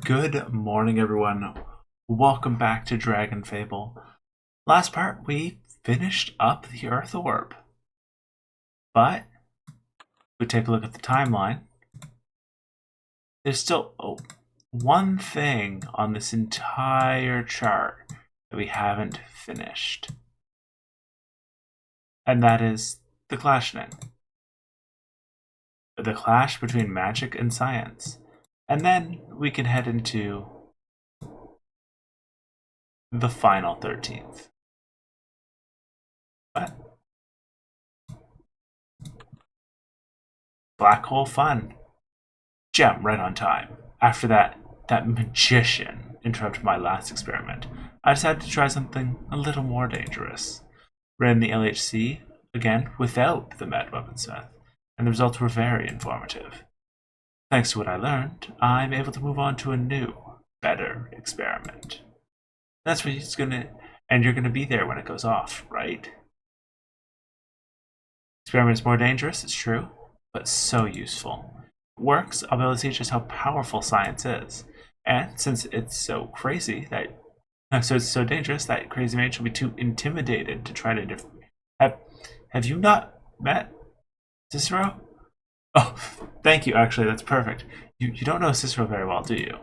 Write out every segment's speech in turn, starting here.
Good morning, everyone. Welcome back to DragonFable. Last part, we finished up the Earth Orb. But, if we take a look at the timeline, there's still one thing on this entire chart that we haven't finished. And that is the Clashening. The clash between magic and science. And then we can head into the final 13th. But black hole fun. Gem right on time. After that magician interrupted my last experiment, I decided to try something a little more dangerous. Ran the LHC again without the Mad Weaponsmith, and the results were very informative. Thanks to what I learned, I'm able to move on to a new, better experiment. That's what he's gonna, and you're gonna be there when it goes off, right? Experiment is more dangerous, it's true, but so useful. If it works, I'll be able to see just how powerful science is. And since it's so crazy that, so it's so dangerous that crazy mage will be too intimidated to try to have you not met Cicero? Oh, thank you. Actually, that's perfect. You don't know Cicero very well, do you?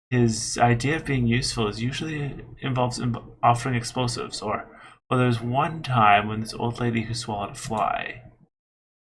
His idea of being useful is usually involves offering explosives, or well, there's one time when this old lady who swallowed a fly.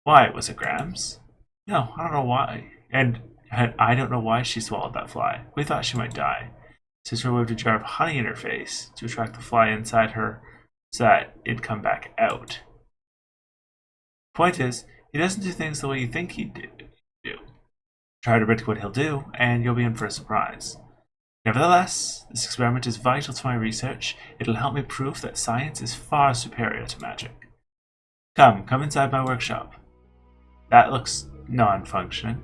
Why was it Grams? No, I don't know why, and I don't know why she swallowed that fly. We thought she might die. Cicero waved a jar of honey in her face to attract the fly inside her, so that it'd come back out. Point is, he doesn't do things the way you think he'd do. Try to predict what he'll do, and you'll be in for a surprise. Nevertheless, this experiment is vital to my research. It'll help me prove that science is far superior to magic. Come inside my workshop. That looks non-functioning.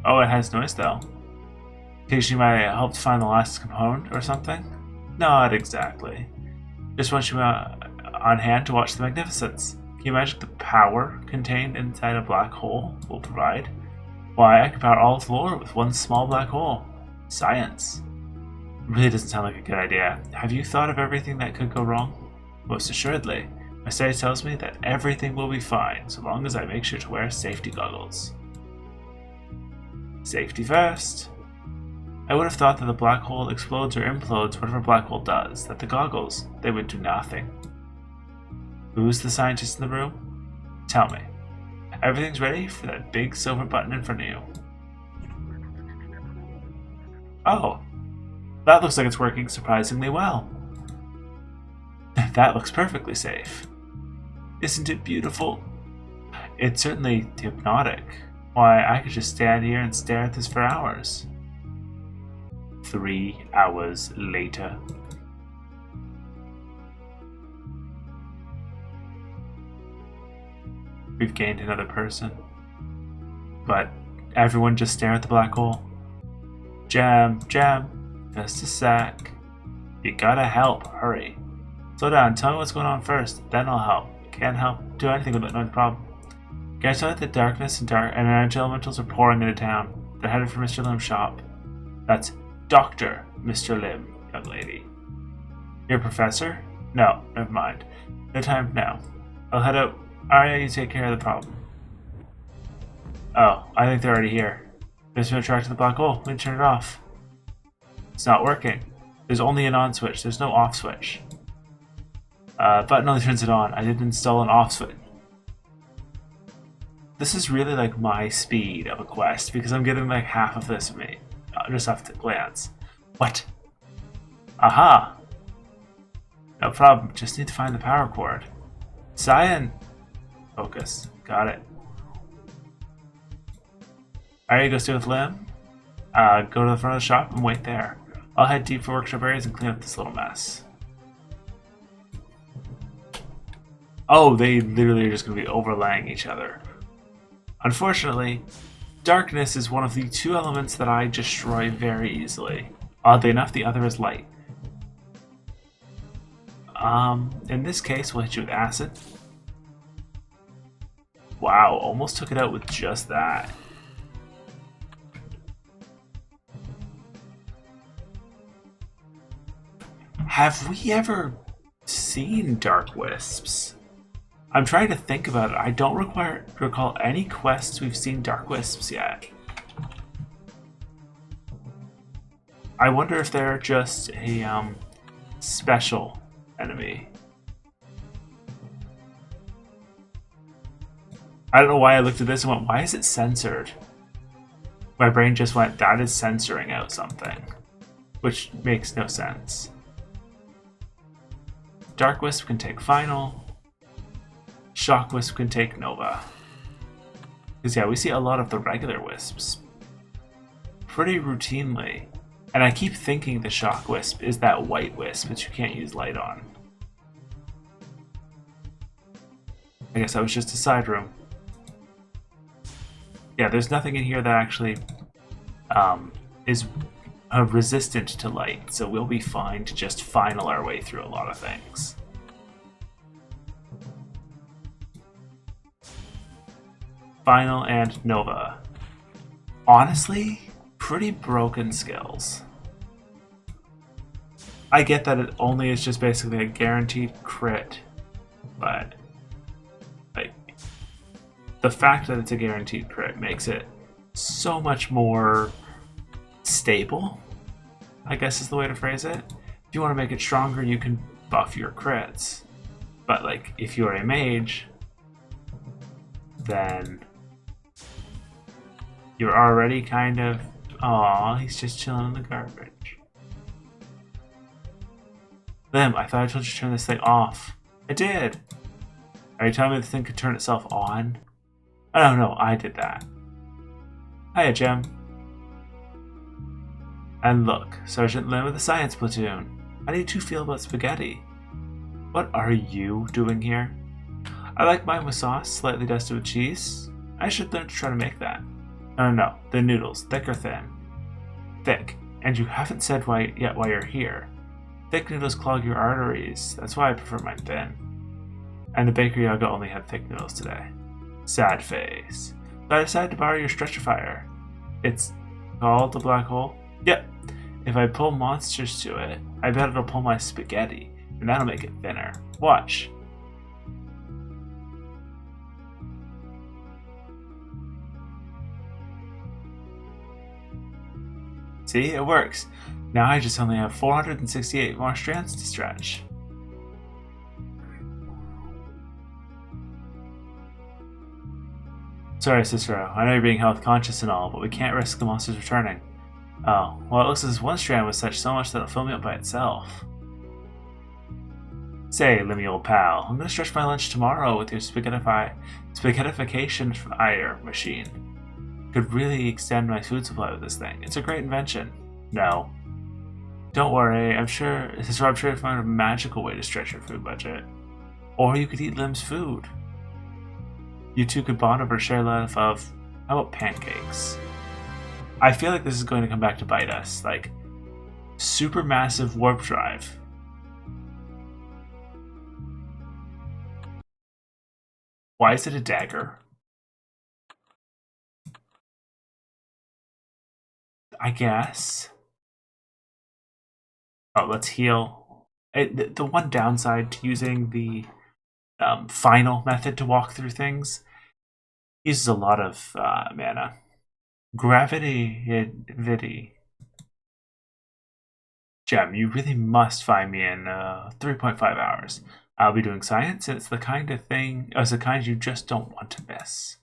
Oh, it has noise though. In case you might help to find the last component or something? Not exactly. Just want you on hand to watch the magnificence. Can you imagine the power contained inside a black hole will provide? Why, I could power all of the lore with one small black hole. Science. It really doesn't sound like a good idea. Have you thought of everything that could go wrong? Most assuredly. My study tells me that everything will be fine, so long as I make sure to wear safety goggles. Safety first. I would have thought that the black hole explodes or implodes whatever black hole does, that the goggles, they would do nothing. Who's the scientist in the room? Tell me. Everything's ready for that big silver button in front of you. Oh, that looks like it's working surprisingly well. That looks perfectly safe. Isn't it beautiful? It's certainly hypnotic. Why, I could just stand here and stare at this for hours. 3 hours later. We've gained another person. But everyone just stare at the black hole. Jam, just a sec. You gotta help, hurry. Slow down, tell me what's going on first, then I'll help. Can't help do anything with it, no problem. Guys, tell me that darkness and energy elementals are pouring into town. They're headed for Mr. Lim's shop. That's Dr. Mr. Lim, young lady. You're a professor? No, never mind. No time now. I'll head out. Arya, you take care of the problem. Oh, I think they're already here. There's been attracted to the black hole. We can turn it off. It's not working. There's only an on switch. There's no off switch. Button only turns it on. I didn't install an off switch. This is really like my speed of a quest because I'm getting like half of this of me. Just off the glance. What? Aha! No problem. Just need to find the power cord. Cyan! Focus. Got it. Alright, go stay with Lim. Go to the front of the shop and wait there. I'll head deep for workshop areas and clean up this little mess. Oh, they literally are just going to be overlaying each other. Unfortunately, darkness is one of the two elements that I destroy very easily. Oddly enough, the other is light. In this case, we'll hit you with acid. Wow, almost took it out with just that. Have we ever seen dark wisps? I'm trying to think about it. I don't recall any quests we've seen dark wisps yet. I wonder if they're just a special enemy. I don't know why I looked at this and went, why is it censored? My brain just went, that is censoring out something. Which makes no sense. Dark Wisp can take Final. Shock Wisp can take Nova. Because yeah, we see a lot of the regular Wisps. Pretty routinely. And I keep thinking the Shock Wisp is that white Wisp that you can't use light on. I guess that was just a side room. Yeah, there's nothing in here that actually is resistant to light, so we'll be fine to just final our way through a lot of things. Final and Nova. Honestly, pretty broken skills. I get that it only is just basically a guaranteed crit, but like the fact that it's a guaranteed crit makes it so much more stable, I guess is the way to phrase it. If you want to make it stronger, you can buff your crits. But like if you're a mage, then you're already kind of, aw, he's just chilling in the garbage. Lim, I thought I told you to turn this thing off. I did. Are you telling me the thing could turn itself on? I don't know, I did that. Hiya, Gem. And look, Sergeant Lim of the Science Platoon. How do you two feel about spaghetti? What are you doing here? I like mine with sauce, slightly dusted with cheese. I should learn to try to make that. No, the noodles, thick or thin? Thick. And you haven't said why you're here. Thick noodles clog your arteries. That's why I prefer mine thin. And the bakery Yaga only had thick noodles today. Sad face. So I decided to borrow your stretcher fire. It's called the black hole? Yep. If I pull monsters to it, I bet it'll pull my spaghetti, and that'll make it thinner. Watch. See, it works. Now I just only have 468 more strands to stretch. Sorry, Cicero. I know you're being health conscious and all, but we can't risk the monsters returning. Oh, well, it looks as one strand was such so much that it'll fill me up by itself. Say, Limmy old pal, I'm gonna stretch my lunch tomorrow with your spaghettification fire machine. Could really extend my food supply with this thing. It's a great invention. No. Don't worry, I'm sure you'll find a magical way to stretch your food budget. Or you could eat Lim's food. You two could bond over a shared life of, how about pancakes? I feel like this is going to come back to bite us. Like, supermassive warp drive. Why is it a dagger? I guess. Oh, let's heal. The one downside to using the final method to walk through things uses a lot of mana. Gravity. Gem, you really must find me in 3.5 hours. I'll be doing science, and it's the kind of thing, it's the kind you just don't want to miss.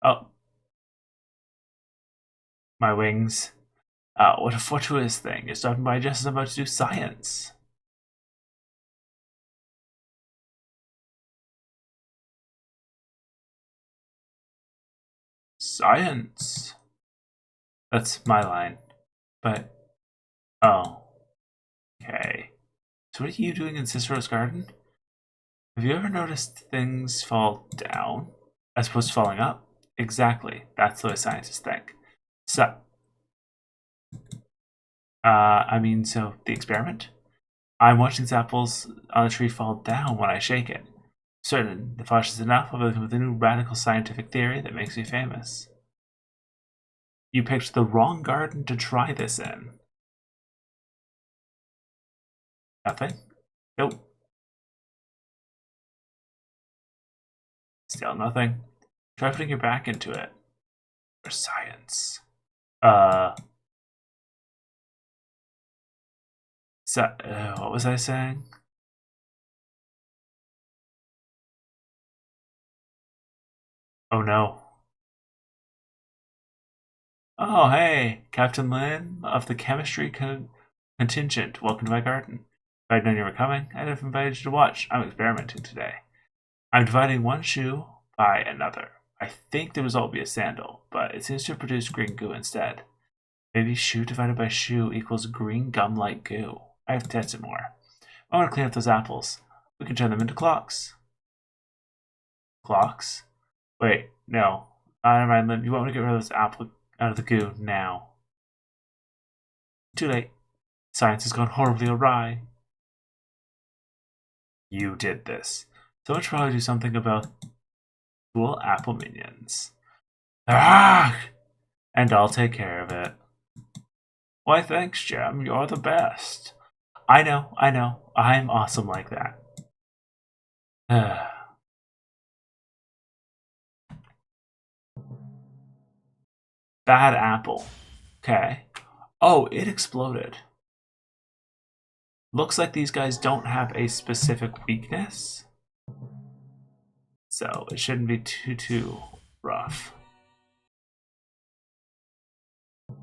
Oh. My wings. What a fortuitous thing. You're stopping by just as I'm about to do science. Science. That's my line. But, oh. Okay. So what are you doing in Cicero's garden? Have you ever noticed things fall down as opposed to falling up? Exactly. That's the way scientists think. So, so the experiment? I'm watching these apples on the tree fall down when I shake it. Certain, if Fosh is enough, I'll be with a new radical scientific theory that makes me famous. You picked the wrong garden to try this in. Nothing. Nope. Still nothing. Try putting your back into it. For science. What was I saying? Oh no. Oh, hey, Captain Lin of the chemistry contingent. Welcome to my garden. If I'd known you were coming, I'd have invited you to watch. I'm experimenting today. I'm dividing one shoe by another. I think the result will be a sandal, but it seems to produce green goo instead. Maybe shoe divided by shoe equals green gum-like goo. I have to test it more. I want to clean up those apples. We can turn them into clocks. Clocks? Wait, no. Never mind, Lin. You want me to get rid of this apple out of the goo now. Too late. Science has gone horribly awry. You did this. Someone should probably do something about cool apple minions. Ah! And I'll take care of it. Why, thanks, Gem. You're the best. I know. I'm awesome like that. Bad apple. Okay. Oh, it exploded. Looks like these guys don't have a specific weakness. So it shouldn't be too rough.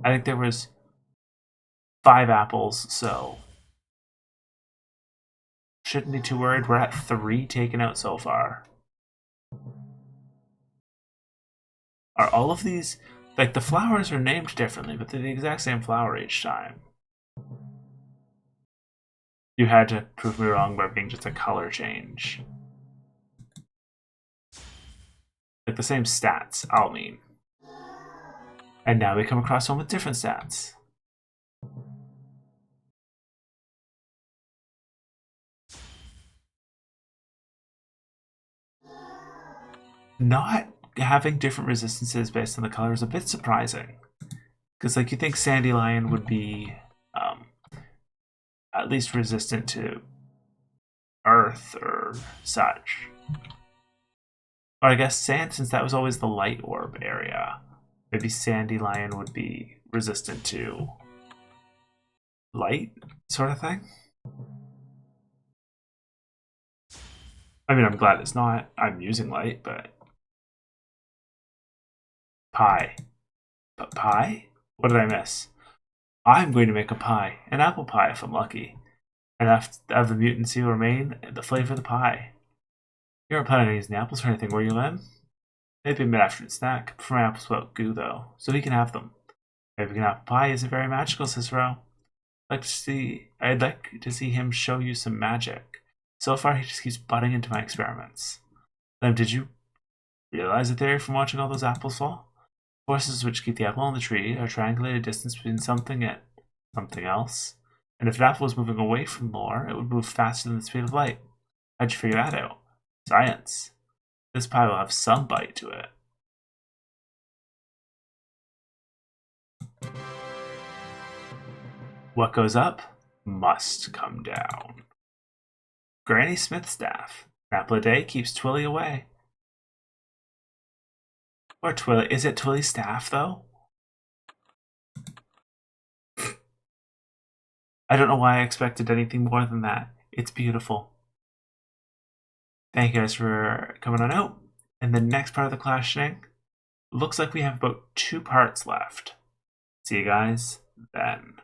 I think there was 5 apples, so shouldn't be too worried. We're at 3 taken out so far. Are all of these, like, the flowers are named differently, but they're the exact same flower each time. You had to prove me wrong by being just a color change. Like the same stats, I'll mean. And now we come across one with different stats. Not having different resistances based on the color is a bit surprising. Because, like, you think Sandelion would be at least resistant to Earth or such. But I guess Sand, since that was always the light orb area, maybe Sandelion would be resistant to light, sort of thing. I mean, I'm glad it's not. I'm using light, but... Pie. But pie? What did I miss? I'm going to make a pie. An apple pie, if I'm lucky. Enough of the mutancy will remain the flavor of the pie. You aren't planning on using the apples or anything, were you, Lim? Maybe a mid-afternoon snack. Prefer apples without goo, though, so he can have them. Making an apple pie isn't very magical, Cicero. I'd like to see him show you some magic. So far, he just keeps butting into my experiments. Lim, did you realize the theory from watching all those apples fall? Forces which keep the apple on the tree are triangulated distance between something and something else. And if an apple was moving away from lore, it would move faster than the speed of light. How'd you figure that out? Science. This pie will have some bite to it. What goes up must come down. Granny Smith's staff. An apple a day keeps Twilly away. Or Twilly. Is it Twilly's staff, though? I don't know why I expected anything more than that. It's beautiful. Thank you guys for coming on out. And the next part of the Clashening, looks like we have about 2 parts left. See you guys then.